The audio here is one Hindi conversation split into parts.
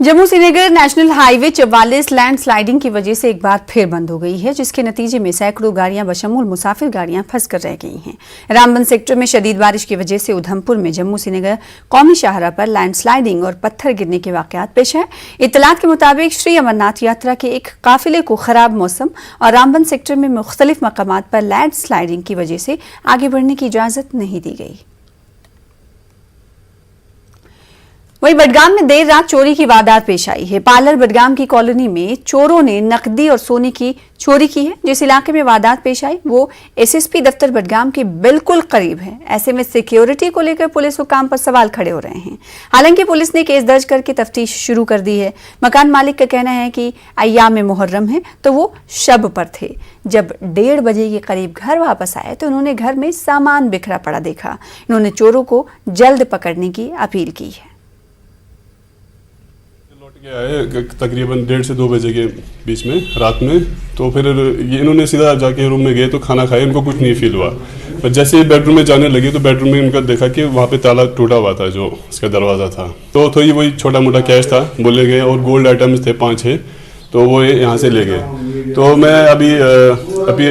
Jammu Srinagar national highway 44 land sliding की वजह से एक बार फिर बंद हो गई है, जिसके नतीजे में सैकड़ों गाड़ियां बशमूल मुसाफिर गाड़ियां फंसकर रह गई हैं। रामबन सेक्टर में शदीद बारिश की वजह से उधमपुर में जम्मू श्रीनगर कौमी शाहराह पर लैंड स्लाइडिंग और पत्थर गिरने के वाकयात पेश है। इत्तलात के मुताबिक श्री अमरनाथ यात्रा के एक काफिले को खराब मौसम और रामबन सेक्टर में मुख्तलिफ मकामात पर लैंड स्लाइडिंग की वजह से आगे बढ़ने की इजाजत नहीं दी गई। वहीं बडगाम में देर रात चोरी की वारदात पेश आई है। पार्लर बडगाम की कॉलोनी में चोरों ने नकदी और सोने की चोरी की है। जिस इलाके में वारदात पेश आई वो एसएसपी दफ्तर बडगाम के बिल्कुल करीब है। ऐसे में सिक्योरिटी को लेकर पुलिस हुकाम पर सवाल खड़े हो रहे हैं। हालांकि पुलिस ने केस दर्ज करके तफ्तीश शुरू कर दी है। मकान मालिक का कहना है कि अय्याम मुहर्रम है तो वो शब पर थे। जब 1:30 बजे के करीब घर वापस आए तो उन्होंने घर में सामान बिखरा पड़ा देखा। इन्होंने चोरों को जल्द पकड़ने की अपील की है। आए तकरीबन 1:30 से 2 बजे के बीच में रात में, तो फिर ये इन्होंने सीधा जाके रूम में गए तो खाना खाया, इनको कुछ नहीं फील हुआ। पर जैसे बेडरूम में जाने लगे तो बेडरूम में इनका देखा कि वहाँ पे ताला टूटा हुआ था, जो इसका दरवाज़ा था। तो थोड़ी वही छोटा मोटा कैश था बोले गए और गोल्ड आइटम्स थे 5-6, तो वो यहाँ से ले गए। तो मैं अभी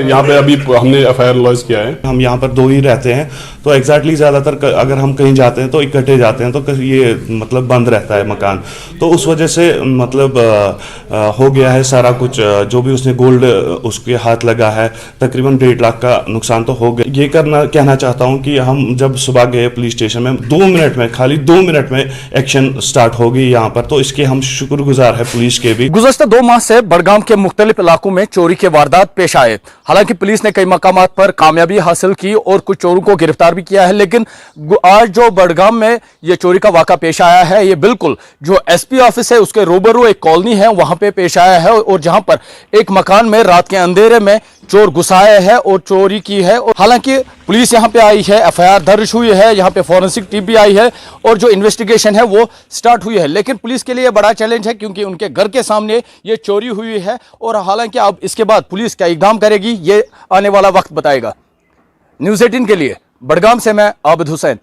यहाँ पे हमने FIR लॉन्च किया है। हम यहाँ पर 2 ही रहते हैं, तो एग्जैक्टली ज़्यादातर अगर हम कहीं जाते हैं तो इकट्ठे जाते हैं, तो ये मतलब बंद रहता है मकान। तो उस वजह से मतलब हो गया है सारा कुछ। जो भी उसने गोल्ड उसके हाथ लगा है, तकरीबन 1.5 लाख का नुकसान तो हो गया। ये कहना चाहता हूँ कि हम जब सुबह गए पुलिस स्टेशन में, 2 मिनट में, खाली 2 मिनट में एक्शन स्टार्ट हो गई यहाँ पर, तो इसके हम शुक्रगुजार है पुलिस के भी। गुज़श्ता 2 माह से बडगाम के मुख्तलिफ इलाकों में चोरी के वारदात पेश आए। हालांकि पुलिस ने कई मकामात पर कामयाबी हासिल की और कुछ चोरों को गिरफ्तार भी किया है, लेकिन आज जो बडगाम में ये चोरी का वाक़ा पेश आया है, ये बिल्कुल जो SP ऑफिस है उसके रूबरू एक कॉलोनी है वहां पे पेश आया है, और जहां पर एक मकान में रात के अंधेरे में चोर घुसाए है और चोरी की है। और हालांकि पुलिस यहाँ पे आई है, FIR दर्ज हुई है, यहाँ पे फॉरेंसिक टीम भी आई है और जो इन्वेस्टिगेशन है वो स्टार्ट हुई है। लेकिन पुलिस के लिए बड़ा चैलेंज है क्योंकि उनके घर के सामने ये चोरी हुई है, और हालांकि अब इसके बाद पुलिस क्या इक़दाम करेगी ये आने वाला वक्त बताएगा। न्यूज़ 18 के लिए बडगाम से मैं आबिद हुसैन।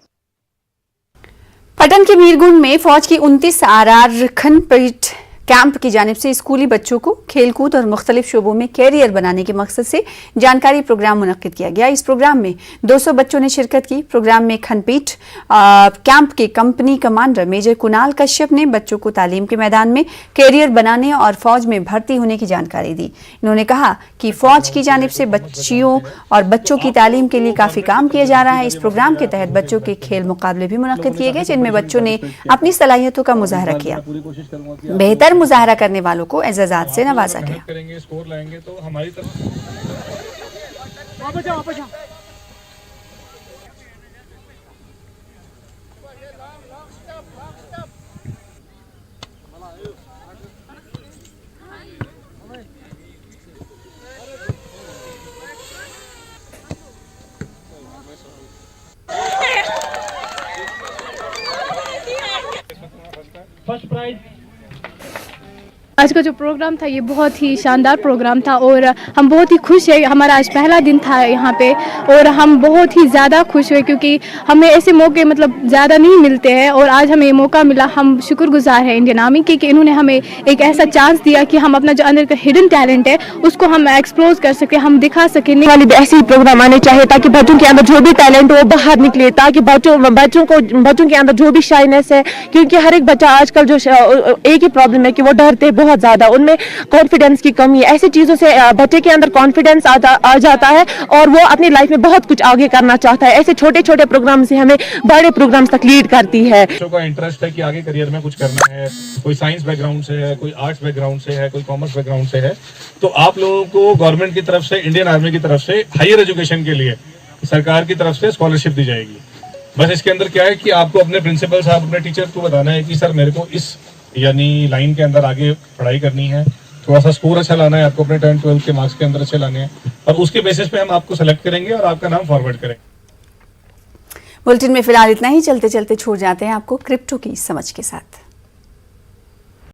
पटन के मीरगुंड में फौज की 29 RR खनपीट कैंप की जानिब से स्कूली बच्चों को खेलकूद और मुख्तलिफ शोबों में कैरियर बनाने के मकसद से जानकारी प्रोग्राम मुनक्किद किया गया। इस प्रोग्राम में 200 बच्चों ने शिरकत की। प्रोग्राम में खनपीट कैंप के company commander major Kunal Kashyap ने बच्चों को तालीम के मैदान में कैरियर बनाने और फौज में भर्ती होने की जानकारी दी। इन्होंने कहा कि फौज की जानिब से बच्चियों और बच्चों की तालीम के लिए काफ़ी काम किया जा रहा है। इस प्रोग्राम के तहत बच्चों के खेल मुकाबले भी मुनक्किद किए गए, जिनमें बच्चों ने अपनी सलाहियतों का मुजाहरा किया। बेहतर मुजाहरा करने वालों को एजाज़ात से नवाजा गया। करेंगे, स्कोर लाएंगे तो हमारी तरफ फर्स्ट प्राइज। आज का जो प्रोग्राम था ये बहुत ही शानदार प्रोग्राम था और हम बहुत ही खुश हैं। हमारा आज पहला दिन था यहाँ पे और हम बहुत ही ज़्यादा खुश हुए क्योंकि हमें ऐसे मौके मतलब ज़्यादा नहीं मिलते हैं, और आज हमें मौका मिला। हम शुक्रगुजार हैं इंडियन आर्मी के कि इन्होंने हमें एक ऐसा चांस दिया कि हम अपना जो अंदर का हिडन टैलेंट है उसको हम एक्सप्लोज कर सकें, हम दिखा सकें। वाले भी ऐसे ही प्रोग्राम आने चाहिए ताकि बच्चों के अंदर जो भी टैलेंट हो वो बाहर निकले, ताकि बच्चों के अंदर जो भी शाइनेस है, क्योंकि हर एक बच्चा आजकल जो एक ही प्रॉब्लम है कि वो डरते बहुत ज्यादा, उनमें कॉन्फिडेंस की कमी है। ऐसी चीजों से बच्चे के अंदर कॉन्फिडेंस आ जाता है और वो अपनी लाइफ में बहुत कुछ आगे करना चाहता है। ऐसे छोटे छोटे प्रोग्राम से हमें बड़े प्रोग्राम्स तक लीड करती है। बच्चों का इंटरेस्ट है कि आगे करियर में कुछ करना है, कोई साइंस बैकग्राउंड से है, कोई आर्ट्स बैकग्राउंड से है, कोई कॉमर्स बैकग्राउंड से है, तो आप लोगों को गवर्नमेंट की तरफ से, इंडियन आर्मी की तरफ से हायर एजुकेशन के लिए सरकार की तरफ से स्कॉलरशिप दी जाएगी। बस इसके अंदर क्या है कि आपको अपने प्रिंसिपल साहब, अपने टीचर को बताना है कि सर मेरे को इस यानी लाइन के अंदर आगे पढ़ाई करनी है, थोड़ा सा स्कोर अच्छा लाना है, आपको अपने 10th-12th के मार्क्स के अंदर अच्छे लाने हैं, और उसके बेसिस पे हम आपको सेलेक्ट करेंगे और आपका नाम फॉरवर्ड करेंगे। बुलेटिन में फिलहाल इतना ही। चलते चलते छोड़ जाते हैं आपको क्रिप्टो की समझ के साथ।